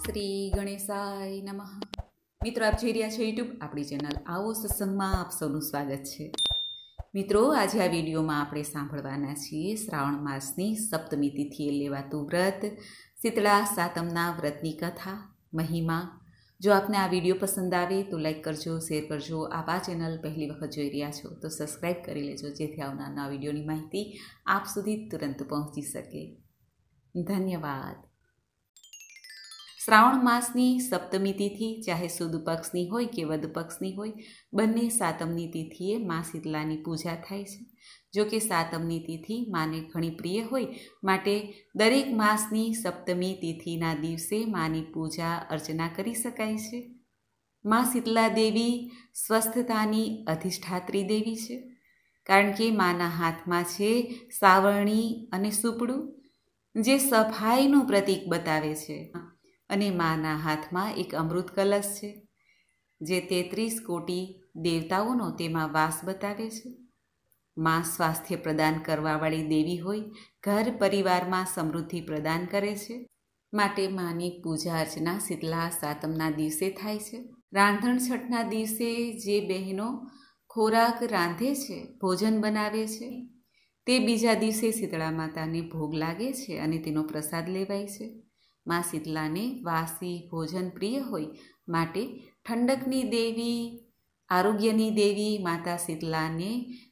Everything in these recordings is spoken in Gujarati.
શ્રી ગણેશાય નમઃ। મિત્રો, આપ જોઈ રહ્યા છો યુટ્યુબ આપણી ચેનલ આવો સત્સંગમાં આપ સૌનું સ્વાગત છે। મિત્રો, આજે આ વિડીયોમાં આપણે સાંભળવાના છીએ શ્રાવણ માસની સપ્તમી તિથિએ લેવાતું વ્રત શીતળા સાતમના વ્રતની કથા મહિમા। જો આપને આ વિડીયો પસંદ આવે તો લાઈક કરજો, શેર કરજો। આપ આ ચેનલ પહેલી વખત જોઈ રહ્યા છો તો સબસ્ક્રાઈબ કરી લેજો, જેથી આવનારના વિડીયોની માહિતી આપ સુધી તુરંત પહોંચી શકે। ધન્યવાદ। શ્રાવણ માસની સપ્તમી તિથિ ચાહે સુદ પક્ષની હોય કે વદ પક્ષની હોય, બંને સાતમની તિથિએ મા શીતલાની પૂજા થાય છે। જો કે સાતમની તિથિ માને ઘણી પ્રિય હોય માટે દરેક માસની સપ્તમી તિથિના દિવસે માની પૂજા અર્ચના કરી શકાય છે। મા શીતલા દેવી સ્વસ્થતાની અધિષ્ઠાત્રી દેવી છે, કારણ કે માના હાથમાં છે સાવરણી અને સુપડું, જે સફાઈનું પ્રતીક બતાવે છે, અને માના હાથમાં એક અમૃત કલશ છે, જે 33 કોટી દેવતાઓનો તેમાં વાસ બતાવે છે। મા સ્વાસ્થ્ય પ્રદાન કરવાવાળી દેવી હોય, ઘર પરિવારમાં સમૃદ્ધિ પ્રદાન કરે છે, માટે માની પૂજા અર્ચના શીતલા સાતમના દિવસે થાય છે। રાંધણ છઠના દિવસે જે બહેનો ખોરાક રાંધે છે, ભોજન બનાવે છે, તે બીજા દિવસે શીતળા માતાને ભોગ લાગે છે અને તેનો પ્રસાદ લેવાય છે। મા શીતલાને વાસી ભોજન પ્રિય હોય માટે ઠંડકની દેવી, આરોગ્યની દેવી માતા શીતલાને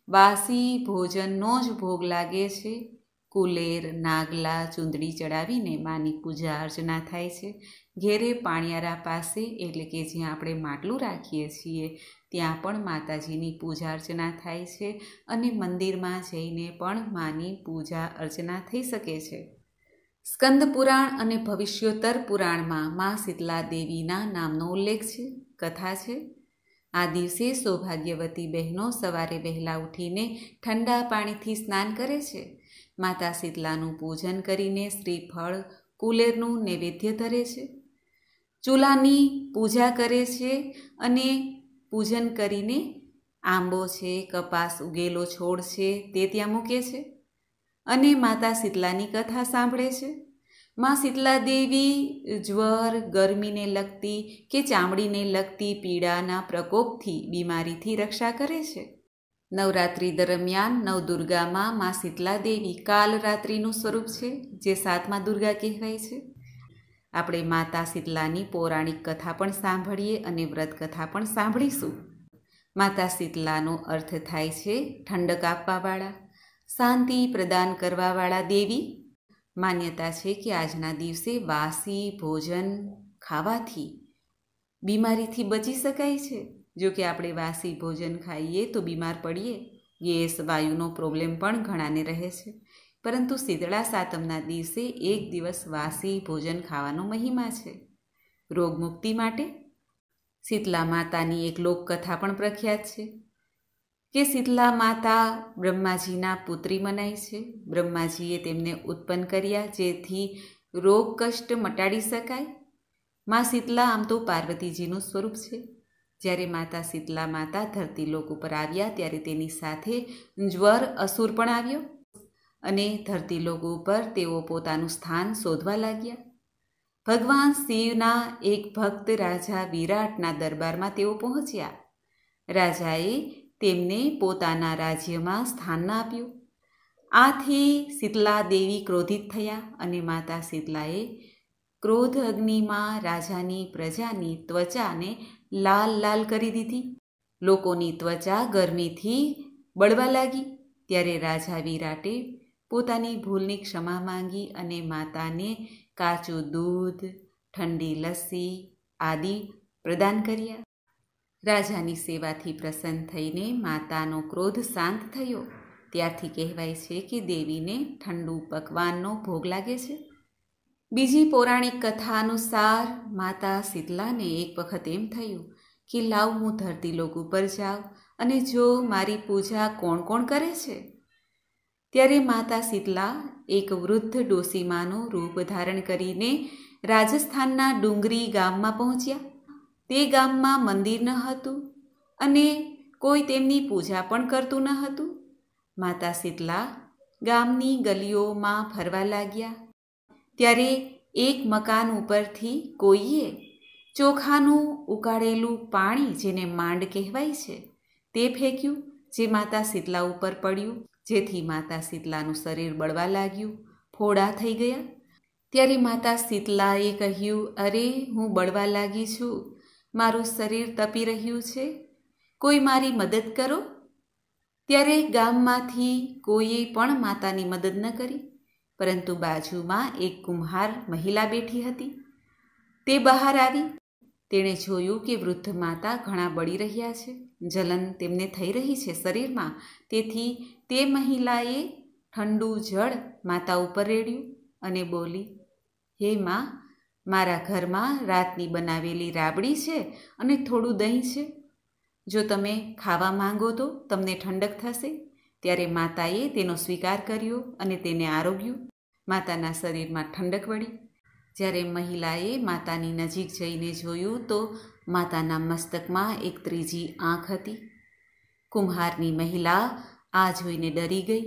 વાસી ભોજનનો જ ભોગ લાગે છે। કુલેર, નાગલા, ચૂંદડી ચડાવીને માની પૂજા અર્ચના થાય છે। ઘેરે પાણિયારા પાસે, એટલે કે જ્યાં આપણે માટલું રાખીએ છીએ, ત્યાં પણ માતાજીની પૂજા અર્ચના થાય છે, અને મંદિરમાં જઈને પણ માની પૂજા અર્ચના થઈ શકે છે। સ્કંદ પુરાણ અને ભવિષ્યોત્તર પુરાણમાં મા શીતલા દેવીના નામનો ઉલ્લેખ છે, કથા છે। આ દિવસે સૌભાગ્યવતી બહેનો સવારે વહેલા ઉઠીને ઠંડા પાણીથી સ્નાન કરે છે, માતા શીતલાનું પૂજન કરીને શ્રીફળ, કુલેરનું નૈવેદ્ય ધરે છે, ચૂલાની પૂજા કરે છે, અને પૂજન કરીને આંબો છે, કપાસ ઉગેલો છોડ છે તે ત્યાં મૂકે છે, અને માતા શીતલાની કથા સાંભળે છે। મા શીતલા દેવી જ્વર, ગરમીને લગતી કે ચામડીને લગતી પીડાના પ્રકોપથી, બીમારીથી રક્ષા કરે છે। નવરાત્રિ દરમિયાન નવદુર્ગામાં મા શીતલા દેવી કાલરાત્રિનું સ્વરૂપ છે, જે 7મા દુર્ગા કહેવાય છે। આપણે માતા શીતલાની પૌરાણિક કથા પણ સાંભળીએ અને વ્રત કથા પણ સાંભળીશું। માતા શીતલાનો અર્થ થાય છે ઠંડક આપવાવાળા, શાંતિ પ્રદાન કરવાવાળા દેવી। માન્યતા છે કે આજના દિવસે વાસી ભોજન ખાવાથી બીમારીથી બચી શકાય છે। જો કે આપણે વાસી ભોજન ખાઈએ તો બીમાર પડીએ, ગેસ, વાયુનો પ્રોબ્લેમ પણ ઘણાને રહે છે, પરંતુ શીતળા સાતમના દિવસે એક દિવસ વાસી ભોજન ખાવાનો મહિમા છે રોગમુક્તિ માટે। શીતલા માતાની એક લોકકથા પણ પ્રખ્યાત છે કે શીતલા માતા બ્રહ્માજીના પુત્રી મનાય છે। બ્રહ્માજીએ તેમને ઉત્પન્ન કર્યા જેથી રોગ કષ્ટ મટાડી શકાય। મા શીતલા આમ તો પાર્વતીજીનું સ્વરૂપ છે। જ્યારે માતા શીતલા માતા ધરતીલોક ઉપર આવ્યા ત્યારે તેની સાથે જ્વર અસુર પણ આવ્યો, અને ધરતીલોક ઉપર તેઓ પોતાનું સ્થાન શોધવા લાગ્યા। ભગવાન શિવના એક ભક્ત રાજા વિરાટના દરબારમાં તેઓ પહોંચ્યા। રાજાએ તેમને પોતાના રાજ્યમાં સ્થાન આપ્યું। આથી શીતલા દેવી ક્રોધિત થયા, અને માતા શીતલાએ ક્રોધ અગ્નિમાં રાજાની પ્રજાની ત્વચાને લાલ લાલ કરી દીધી। લોકોની ત્વચા ગરમીથી બળવા લાગી। ત્યારે રાજા વિરાટે પોતાની ભૂલની ક્ષમા માંગી અને માતાને કાચું દૂધ, ઠંડી લસ્સી આદિ પ્રદાન કર્યા। રાજાની સેવાથી પ્રસન્ન થઈને માતાનો ક્રોધ શાંત થયો। ત્યારથી કહેવાય છે કે દેવીને ઠંડુ પકવાનનો ભોગ લાગે છે। બીજી પૌરાણિક કથા અનુસાર માતા શીતલાને એક વખત એમ થયું કે લાવ હું ધરતીલોક ઉપર જાઉં અને જો મારી પૂજા કોણ કોણ કરે છે। ત્યારે માતા શીતલા એક વૃદ્ધ ડોસીમાનું રૂપ ધારણ કરીને રાજસ્થાનના ડુંગરી ગામમાં પહોંચ્યા। તે ગામમાં મંદિર ન હતું અને કોઈ તેમની પૂજા પણ કરતું ન હતું। માતા શીતલા ગામની ગલીઓમાં ફરવા લાગ્યા। ત્યારે એક મકાન ઉપરથી કોઈએ ચોખાનું ઉકાળેલું પાણી, જેને માંડ કહેવાય છે, તે ફેંક્યું, જે માતા શીતલા ઉપર પડ્યું, જેથી માતા શીતલાનું શરીર બળવા લાગ્યું, ફોડા થઈ ગયા. ત્યારે માતા શીતલાએ કહ્યું, અરે, હું બળવા લાગી છું, મારું શરીર તપી રહ્યું છે, કોઈ મારી મદદ કરો. ત્યારે ગામમાંથી કોઈએ પણ માતાની મદદ ન કરી, પરંતુ બાજુમાં એક કુમ્હાર મહિલા બેઠી હતી. તે બહાર આવી. તેણે જોયું કે વૃદ્ધ માતા ઘણા બળી રહ્યા છે, જલન તેમને થઈ રહી છે શરીરમાં. તેથી તે મહિલાએ ઠંડુ જળ માતા ઉપર રેડ્યું અને બોલી, હે માં, મારા ઘરમાં રાતની બનાવેલી રાબડી છે અને થોડું દહીં છે. જો તમે ખાવા માંગો તો તમને ઠંડક થશે. ત્યારે માતાએ તેનો સ્વીકાર કર્યો અને તેને આરોગ્યું. માતાના શરીરમાં ઠંડક વળી. જ્યારે મહિલાએ માતાની નજીક જઈને જોયું તો માતાના મસ્તકમાં એક ત્રીજી આંખ હતી. કુમ્હારની મહિલા આ જોઈને ડરી ગઈ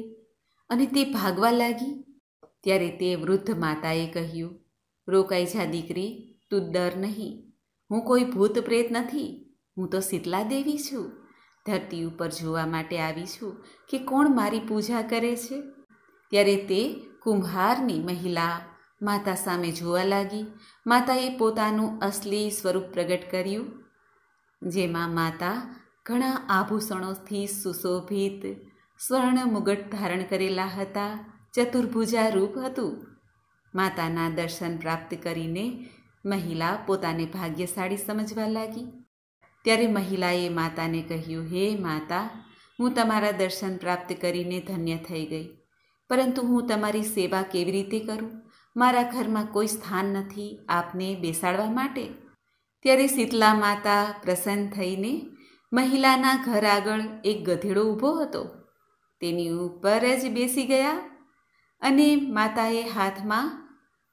અને તે ભાગવા લાગી. ત્યારે તે વૃદ્ધ માતાએ કહ્યું, રોકાઈ જા દીકરી, તું ડર નહીં. હું કોઈ ભૂત પ્રેત નથી, હું તો શીતલા દેવી છું. ધરતી ઉપર જોવા માટે આવી છું કે કોણ મારી પૂજા કરે છે. ત્યારે તે કુમ્હારની મહિલા માતા સામે જોવા લાગી. માતાએ પોતાનું અસલી સ્વરૂપ પ્રગટ કર્યું, જેમાં માતા ઘણા આભૂષણોથી સુશોભિત સ્વર્ણ મુગટ ધારણ કરેલા હતા. ચતુર્ભુજા રૂપ હતું. માતાના દર્શન પ્રાપ્ત કરીને મહિલા પોતાને ભાગ્યશાળી સમજવા લાગી. ત્યારે મહિલાએ માતાને કહ્યું, હે માતા, હું તમારા દર્શન પ્રાપ્ત કરીને ધન્ય થઈ ગઈ, પરંતુ હું તમારી સેવા કેવી રીતે કરું? મારા ઘરમાં કોઈ સ્થાન નથી આપને બેસાડવા માટે. ત્યારે શીતલા માતા પ્રસન્ન થઈને મહિલાના ઘર આગળ એક ગધેડો ઊભો હતો, તેની ઉપર જ બેસી ગયા અને માતાએ હાથમાં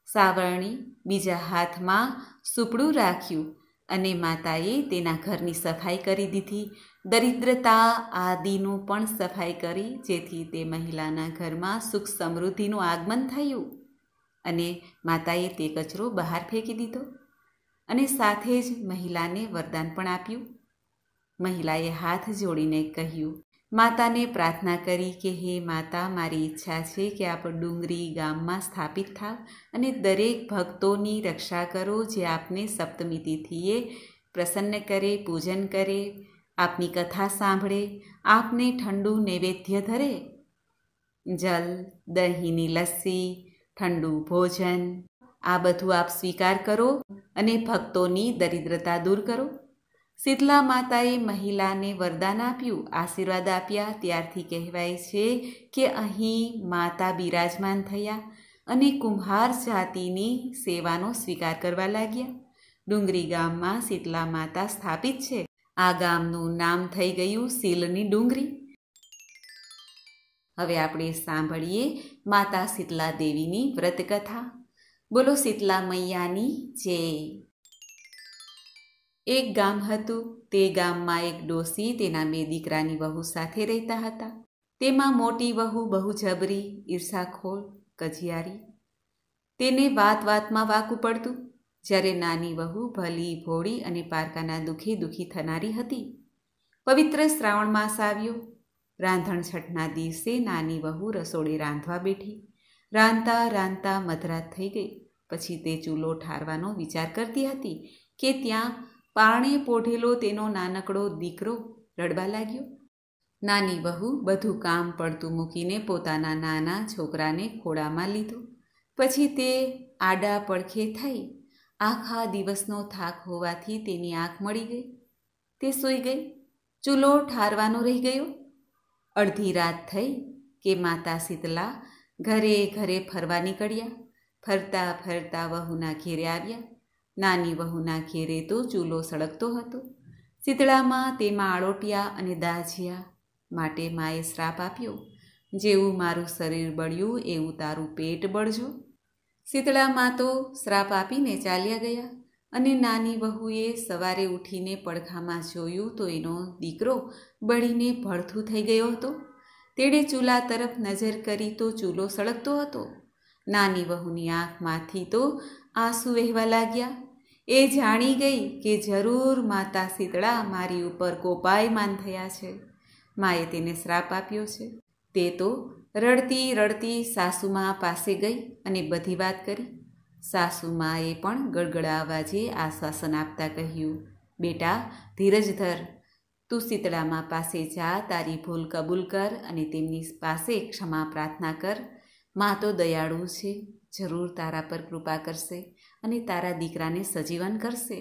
સાવરણી, બીજા હાથમાં સૂપડું રાખ્યું અને માતાએ તેના ઘરની સફાઈ કરી દીધી. દરિદ્રતા આદિનું પણ સફાઈ કરી, જેથી તે મહિલાના ઘરમાં સુખ સમૃદ્ધિનું આગમન થયું. અને માતાએ તે કચરો બહાર ફેંકી દીધો અને સાથે જ મહિલાને વરદાન પણ આપ્યું. મહિલાએ હાથ જોડીને કહ્યું, માતાને પ્રાર્થના કરી કે હે માતા, મારી ઈચ્છા છે કે આપ ડુંગરી ગામમાં સ્થાપિત થાવ અને દરેક ભક્તોની રક્ષા કરો, જે આપને સપ્તમી તિથિએ પ્રસન્ન કરે, પૂજન કરે, આપની કથા સાંભળે, આપને ઠંડુ નૈવેદ્ય ધરે. જલ, દહીંની લસ્સી, ઠંડુ ભોજન, આ બધું આપ સ્વીકાર કરો અને ભક્તોની દરિદ્રતા દૂર કરો. શીતલા માતાએ મહિલાને વરદાન આપ્યું, આશીર્વાદ આપ્યા. ત્યારથી કહેવાય છે કે અહીં માતા બિરાજમાન થયા અને કુમ્હાર જાતિની સેવાનો સ્વીકાર કરવા લાગ્યા. ડુંગરી ગામમાં શીતલા માતા સ્થાપિત છે. આ ગામનું નામ થઈ ગયું શીલની ડુંગરી. હવે આપણે સાંભળીએ માતા શીતલા દેવીની વ્રતકથા. બોલો શીતલા મૈયાની જય. એક ગામ હતું. તે ગામમાં એક ડોસી તેના 2 દીકરાની વહુ સાથે રહેતા હતા. તેમાં મોટી વહુ બહુ જબરી, ઈર્ષાખોર, કજિયારી. તેને વાત વાતમાં વાકું પડતું. જ્યારે નાની વહુ ભલી ભોળી અને પારકાના દુઃખે દુઃખી થનારી હતી. પવિત્ર શ્રાવણ માસ આવ્યો. રાંધણ છઠના દિવસે નાની વહુ રસોડે રાંધવા બેઠી. રાંધતા રાંધતા મધરાત થઈ ગઈ. પછી તે ચૂલો ઠારવાનો વિચાર કરતી હતી કે ત્યાં પારણે પોઢેલો તેનો નાનકડો દીકરો રડવા લાગ્યો. નાની વહુ બધું કામ પડતું મૂકીને પોતાના નાના છોકરાને ખોળામાં લીધો. પછી તે આડા પડખે થઈ. આખા દિવસનો થાક હોવાથી તેની આંખ મળી ગઈ. તે સૂઈ ગઈ. ચૂલો ઠારવાનો રહી ગયો. અડધી રાત થઈ કે માતા શીતલા ઘરે ઘરે ફરવા નીકળ્યા. ફરતા ફરતા વહુના ઘેરે આવ્યા. નાની વહુના ઘેરે તો ચૂલો સળગતો હતો. શીતળામાં તેમાં આળોટ્યા અને દાઝ્યા. માટે માએ શ્રાપ આપ્યો, જેવું મારું શરીર બળ્યું એવું તારું પેટ બળજો. શીતળામાં તો શ્રાપ આપીને ચાલ્યા ગયા. અને નાની વહુએ સવારે ઉઠીને પડખામાં જોયું તો એનો દીકરો બળીને ભડથું થઈ ગયો હતો. તેણે ચૂલા તરફ નજર કરી તો ચૂલો સળગતો હતો. નાની વહુની આંખમાંથી તો આંસુ વહેવા લાગ્યા. એ જાણી ગઈ કે જરૂર માતા શીતળા મારી ઉપર કોપાયમાન થયા છે. માએ તેને શ્રાપ આપ્યો છે. તે તો રડતી રડતી સાસુમા પાસે ગઈ અને બધી વાત કરી. સાસુમાએ પણ ગળગળા અવાજે આશ્વાસન આપતા કહ્યું, બેટા ધીરજ ધર, તું શીતળામા પાસે જા, તારી ભૂલ કબૂલ કર અને તેમની પાસે ક્ષમા પ્રાર્થના કર. મા તો દયાળુ છે, જરૂર તારા પર કૃપા કરશે અને તારા દીકરાને સજીવન કરશે.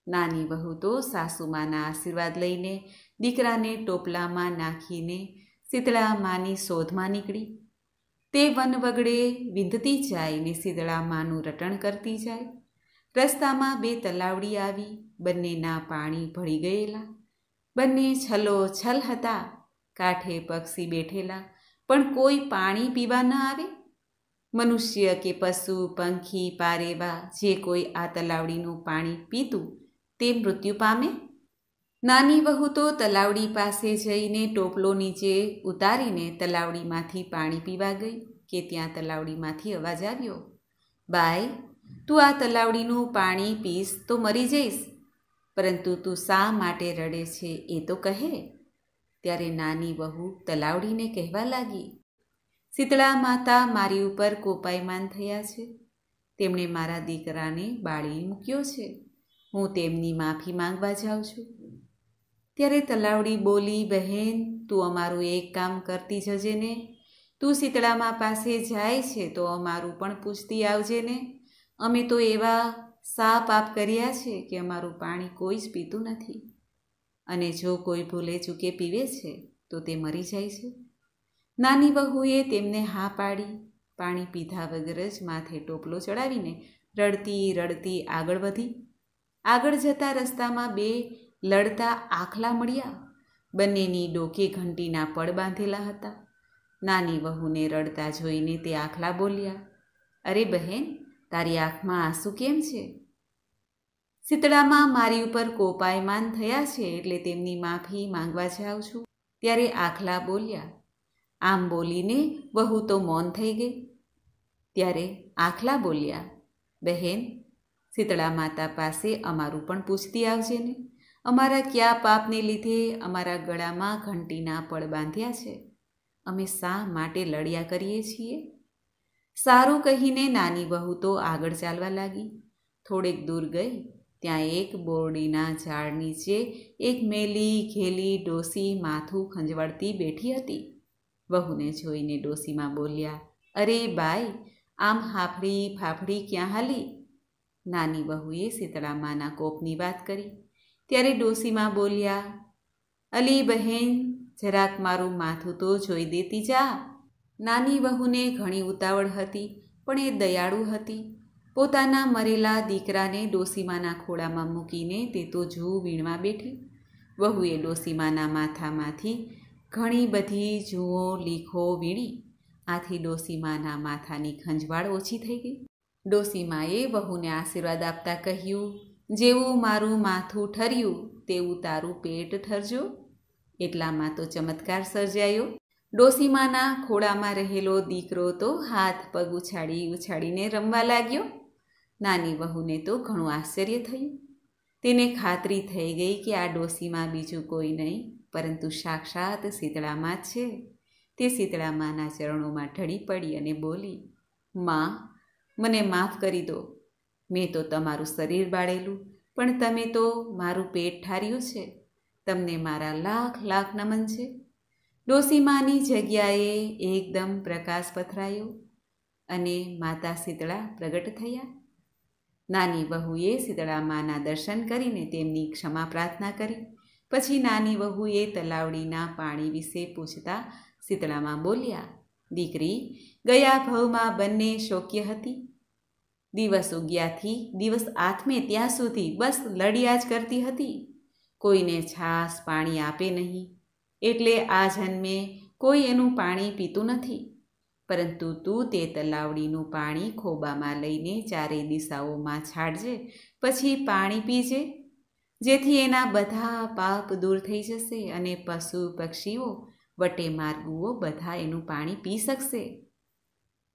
નાની વહુ તો સાસુમાના આશીર્વાદ લઈને દીકરાને ટોપલામાં નાખીને શીતળા માની શોધમાં નીકળી. તે વન વગડે વિંધતી જાય ને શીતળા માનું રટણ કરતી જાય. રસ્તામાં 2 તલાવડી આવી, બંનેના પાણી ભળી ગયેલા. બંને છલોછલ હતા. કાંઠે પક્ષી બેઠેલા, પણ કોઈ પાણી પીવા ન આવે. મનુષ્ય કે પશુ પંખી પારેવા જે કોઈ આ તલાવડીનું પાણી પીતું તે મૃત્યુ પામે. નાની વહુ તો તલાવડી પાસે જઈને ટોપલો નીચે ઉતારીને તલાવડીમાંથી પાણી પીવા ગઈ કે ત્યાં તલાવડીમાંથી અવાજ આવ્યો, બાઈ, તું આ તલાવડીનું પાણી પીશ તો મરી જઈશ, પરંતુ તું શા માટે રડે છે એ તો કહે. ત્યારે નાની વહુ તલાવડીને કહેવા લાગી, શીતળા માતા મારી ઉપર કોપાયમાન થયા છે. તેમણે મારા દીકરાને બાળી મૂક્યો છે. હું તેમની માફી માંગવા જાઉં છું. ત્યારે તલાવડી બોલી, બહેન, તું અમારું એક કામ કરતી જજે ને. તું શીતળામા પાસે જાય છે તો અમારું પણ પૂછતી આવજે ને. અમે તો એવા શા પાપ કર્યા છે કે અમારું પાણી કોઈ જ પીતું નથી, અને જો કોઈ ભૂલે ચૂકે પીવે છે તો તે મરી જાય છે. નાની વહુએ તેમને હા પાડી. પાણી પીધા વગર જ માથે ટોપલો ચડાવીને રડતી રડતી આગળ વધી. આગળ જતા રસ્તામાં 2 લડતા આખલા મળ્યા. બંનેની ડોકે ઘંટીના પડ બાંધેલા હતા. નાની વહુને રડતા જોઈને તે આખલા બોલ્યા, અરે બહેન, તારી આંખમાં આંસુ કેમ છે? શીતળામાં મારી ઉપર કોપાયમાન થયા છે એટલે તેમની માફી માંગવા જાઉં છું. ત્યારે આખલા બોલ્યા. આમ બોલીને વહુ તો મૌન થઈ ગઈ. ત્યારે આખલા બોલ્યા, બહેન, શીતળા માતા પાસે અમારું પણ પૂછતી આવજે ને. અમારા કયા પાપને લીધે અમારા ગળામાં ઘંટીના પડ બાંધ્યા છે? અમે શા માટે લડ્યા કરીએ છીએ? સારું કહીને નાની વહુ તો આગળ ચાલવા લાગી. થોડેક દૂર ગઈ ત્યાં એક બોરડીના ઝાડ નીચે એક મેલી ઘેલી ડોસી માથું ખંજવાળતી બેઠી હતી. વહુને જોઈને ડોસીમાં બોલ્યા, અરે બાઈ, આમ હાફડી ફાફડી ક્યાં હાલી? નાની વહુએ શીતળામાના કોપની વાત કરી. ત્યારે ડોસીમાં બોલ્યા, અલી બહેન, જરાક મારું માથું તો જોઈ દેતી જા. નાની વહુને ઘણી ઉતાવળ હતી, પણ એ દયાળુ હતી. પોતાના મરેલા દીકરાને ડોસીમાના ખોળામાં મૂકીને તે તો જૂ વીણવા બેઠી. વહુએ ડોસીમાના માથામાંથી ઘણી બધી જૂઓ લીખો વીણી. આથી ડોસીમાના માથાની ખંજવાળ ઓછી થઈ ગઈ. ડોસીમાએ વહુને આશીર્વાદ આપતા કહ્યું, જેવું મારું માથું ઠર્યું તેવું તારું પેટ ઠરજો. એટલામાં તો ચમત્કાર સર્જાયો. ડોસીમાના ખોળામાં રહેલો દીકરો તો હાથ પગ ઉછાડીને રમવા લાગ્યો. નાની વહુને તો ઘણું આશ્ચર્ય થયું. તેને ખાતરી થઈ ગઈ કે આ ડોસીમાં બીજું કોઈ નહીં પરંતુ સાક્ષાત શીતળામાં જ છે. તે શીતળામાના ચરણોમાં ઢળી પડી અને બોલી, માં, મને માફ કરી દો. મેં તો તમારું શરીર બાળેલું, પણ તમે તો મારું પેટ ઠાર્યું છે. તમને મારા લાખ લાખ નમન છે. ડોસીમાની જગ્યાએ એકદમ પ્રકાશ પથરાયો અને માતા શીતળા પ્રગટ થયા. નાની વહુએ શીતળામાના દર્શન કરીને તેમની ક્ષમા પ્રાર્થના કરી. પછી નાની વહુએ તલાવડીના પાણી વિશે પૂછતા શીતળામા બોલ્યા, દીકરી, ગયા ભવમાં બંને શોક્ય હતી. દિવસ ઉગ્યાથી દિવસ આથમે ત્યાં સુધી બસ લડ્યા જ કરતી હતી. કોઈને છાશ પાણી આપે નહીં, એટલે આ જન્મે કોઈ એનું પાણી પીતું નથી. પરંતુ તું તે તલાવડીનું પાણી ખોબામાં લઈને 4 દિશાઓમાં છાડજે, પછી પાણી પીજે, જેથી એના બધા પાપ દૂર થઈ જશે અને પશુ પક્ષીઓ વટે માર્ગુઓ બધા એનું પાણી પી શકશે.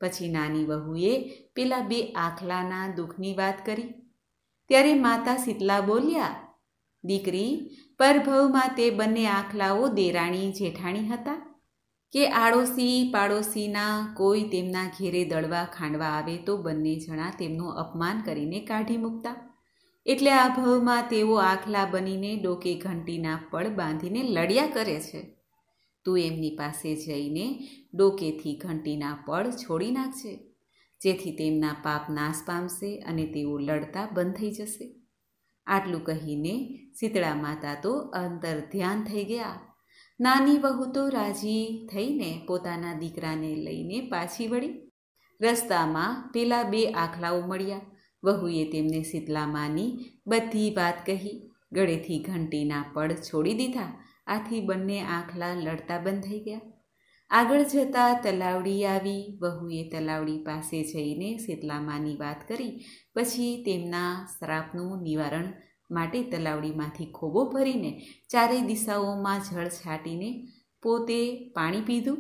પછી નાની વહુએ પેલા 2 આખલાના દુઃખની વાત કરી. ત્યારે માતા શીતલા બોલ્યા, દીકરી, પરભવમાં તે બંને આખલાઓ દેરાણી જેઠાણી હતા કે આડોશી પાડોશીના કોઈ તેમના ઘેરે દળવા ખાંડવા આવે તો બંને જણા તેમનું અપમાન કરીને કાઢી મૂકતા. એટલે આ ભવમાં તેઓ આખલા બનીને ડોકે ઘંટીના પળ બાંધીને લડ્યા કરે છે. તું એમની પાસે જઈને ડોકેથી ઘંટીના પળ છોડી નાખજે, જેથી તેમના પાપ નાશ પામશે અને તેઓ લડતા બંધ થઈ જશે. આટલું કહીને શીતળા માતા તો અંતર ધ્યાન થઈ ગયા. નાની વહુ તો રાજી થઈને પોતાના દીકરાને લઈને પાછી વળી. રસ્તામાં પેલા 2 આખલાઓ મળ્યા. વહુએ તેમને શીતલામાની બધી વાત કહી. ગળેથી ઘંટીના પળ છોડી દીધા. આથી બંને આખલા લડતા બંધ થઈ ગયા. આગળ જતાં તલાવડી આવી. વહુએ તલાવડી પાસે જઈને શીતલામાની વાત કરી. પછી તેમના શ્રાપનું નિવારણ માટે તલાવડીમાંથી ખોબો ભરીને 4 દિશાઓમાં જળ છાંટીને પોતે પાણી પીધું.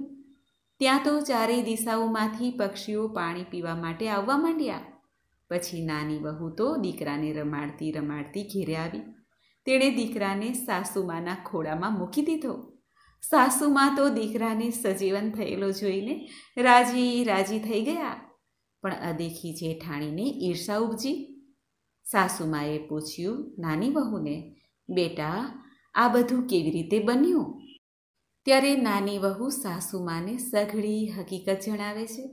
ત્યાં તો 4 દિશાઓમાંથી પક્ષીઓ પાણી પીવા માટે આવવા માંડ્યા. પછી નાની વહુ તો દીકરાને રમાડતી રમાડતી ઘેરે આવી. તેણે દીકરાને સાસુમાના ખોળામાં મૂકી દીધો. સાસુમા તો દીકરાને સજીવન થયેલો જોઈને રાજી રાજી થઈ ગયા. પણ અદેખી જેઠાણીને ઈર્ષા ઉપજી. સાસુમાએ પૂછ્યું નાની વહુને, બેટા, આ બધું કેવી રીતે બન્યું? ત્યારે નાની વહુ સાસુમાને સઘળી હકીકત જણાવે છે.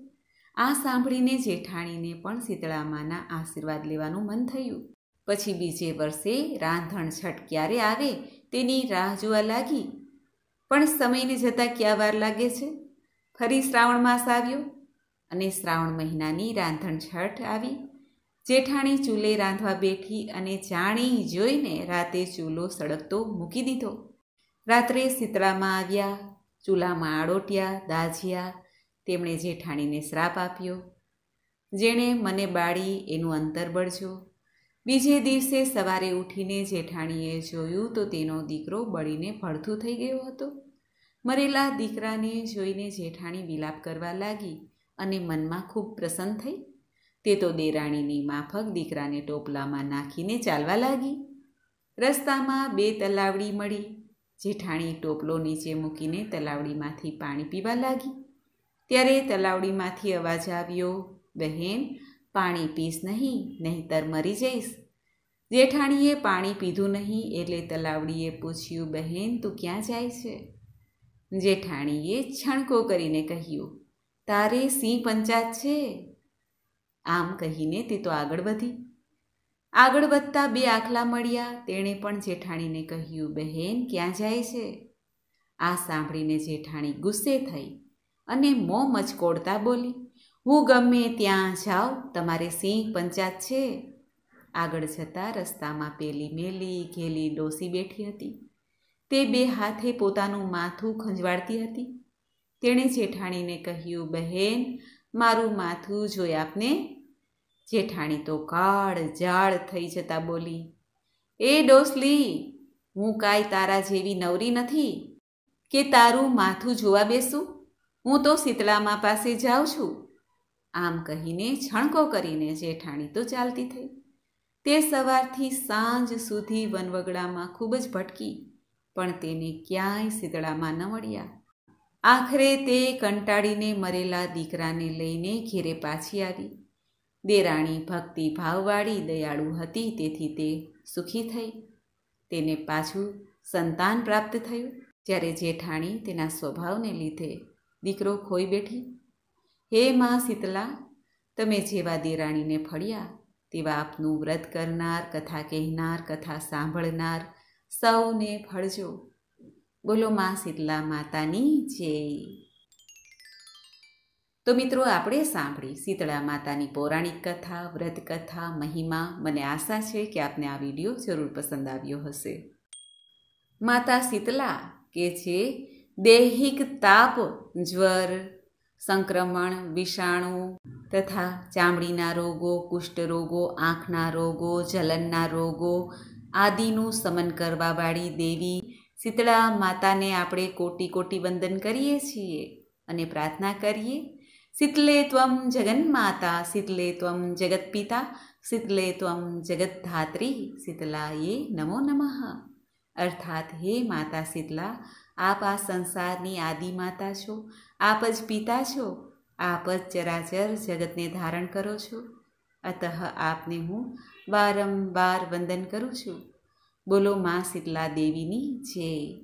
આ સાંભળીને જેઠાણીને પણ શીતળામાના આશીર્વાદ લેવાનું મન થયું. પછી બીજે વર્ષે રાંધણ છઠ ક્યારે આવે તેની રાહ જોવા લાગી. પણ સમયને જતાં ક્યાં વાર લાગે છે. ફરી શ્રાવણ માસ આવ્યો અને શ્રાવણ મહિનાની રાંધણ છઠ આવી. જેઠાણી ચૂલે રાંધવા બેઠી અને જાણી જોઈને રાતે ચૂલો સળગતો મૂકી દીધો. રાત્રે શીતળામાં આવ્યા. ચૂલામાં આડોટ્યા, દાઝ્યા. તેમણે જેઠાણીને શ્રાપ આપ્યો, જેણે મને બાળી એનું અંતર બળજો. બીજે દિવસે સવારે ઉઠીને જેઠાણીએ જોયું તો તેનો દીકરો બળીને ભડથું થઈ ગયો હતો. મરેલા દીકરાને જોઈને જેઠાણી વિલાપ કરવા લાગી અને મનમાં ખૂબ પ્રસન્ન થઈ. તે તો દેરાણીની માફક દીકરાને ટોપલામાં નાખીને ચાલવા લાગી. રસ્તામાં 2 તલાવડી મળી. જેઠાણી ટોપલો નીચે મૂકીને તલાવડીમાંથી પાણી પીવા લાગી. ત્યારે તલાવડીમાંથી અવાજ આવ્યો, બહેન, પાણી પીશ નહીં, નહીંતર મરી જઈશ. જેઠાણીએ પાણી પીધું નહીં એટલે તલાવડીએ પૂછ્યું, બહેન, તું ક્યાં જાય છે? જેઠાણીએ છણકો કરીને કહ્યું, તારે સિંહ પંચાત છે. આમ કહીને તે તો આગળ વધી. આગળ વધતા 2 આખલા મળ્યા. તેણે પણ જેઠાણીને કહ્યું, બહેન, ક્યાં જાય છે? આ સાંભળીને જેઠાણી ગુસ્સે થઈ અને મોં મચકોડતા બોલી, હું ગમે ત્યાં જાઉં, તમારે સિંહ પંચાત છે. આગળ જતાં રસ્તામાં પેલી મેલી ઘેલી ડોસી બેઠી હતી. તે 2 હાથે પોતાનું માથું ખંજવાળતી હતી. તેણે જેઠાણીને કહ્યું, બહેન, મારું માથું જોઈ આપને. જેઠાણી તો કાળ ઝાળ થઈ જતાં બોલી, એ ડોસલી, હું કાંઈ તારા જેવી નવરી નથી કે તારું માથું જોવા બેસું. હું તો શીતળામા પાસે જાઉં છું. આમ કહીને છણકો કરીને જેઠાણી તો ચાલતી થઈ. તે સવારથી સાંજ સુધી વનવગડામાં ખૂબ જ ભટકી, પણ તેને ક્યાંય શીતળામાં ન મળ્યા. આખરે તે કંટાળીને મરેલા દીકરાને લઈને ઘેરે પાછી આવી. દેરાણી ભક્તિ ભાવવાળી દયાળુ હતી, તેથી તે સુખી થઈ. તેને પાછું સંતાન પ્રાપ્ત થયું. જ્યારે જેઠાણી તેના સ્વભાવને લીધે દીકરો ખોઈ બેઠી. હે મા શીતલા, તમે જેવા દેરાણીને ફળ્યા તેવા આપનું વ્રત કરનાર, કથા કહેનાર, કથા સાંભળનાર સૌને ફળજો. બોલો મા શીતલા માતાની જય. તો મિત્રો, આપણે સાંભળી શીતળા માતાની પૌરાણિક કથા, વ્રત કથા, મહિમા. મને આશા છે કે આપને આ વિડીયો જરૂર પસંદ આવ્યો હશે. માતા શીતલા કે જે દૈહિક તાપ, જ્વર, સંક્રમણ, વિષાણુ તથા ચામડીના રોગો, કુષ્ઠ રોગો, આંખના રોગો, જલનના રોગો આદિનું શમન કરવાવાળી દેવી શીતળા માતાને આપણે કોટી કોટી વંદન કરીએ છીએ અને પ્રાર્થના કરીએ શીતલે ત્વમ જગન્માતા શીતલે ત્વમ જગત્પિતા શીતલે ત્વમ જગદ્ધાત્રી શીતલાયે નમો નમઃ. અર્થાત હે માતા શીતલા, આપ આ સંસારની આદિ માતા છો, આપ જ પિતા છો, આપ જ ચરાચર જગતને ધારણ કરો છો. અતઃ આપને હું વારંવાર વંદન કરું છું. બોલો માં શીતલા દેવીની જય.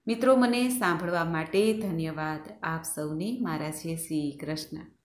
મિત્રો, મને સાંભળવા માટે ધન્યવાદ. આપ સૌને મારા જય શ્રી કૃષ્ણ.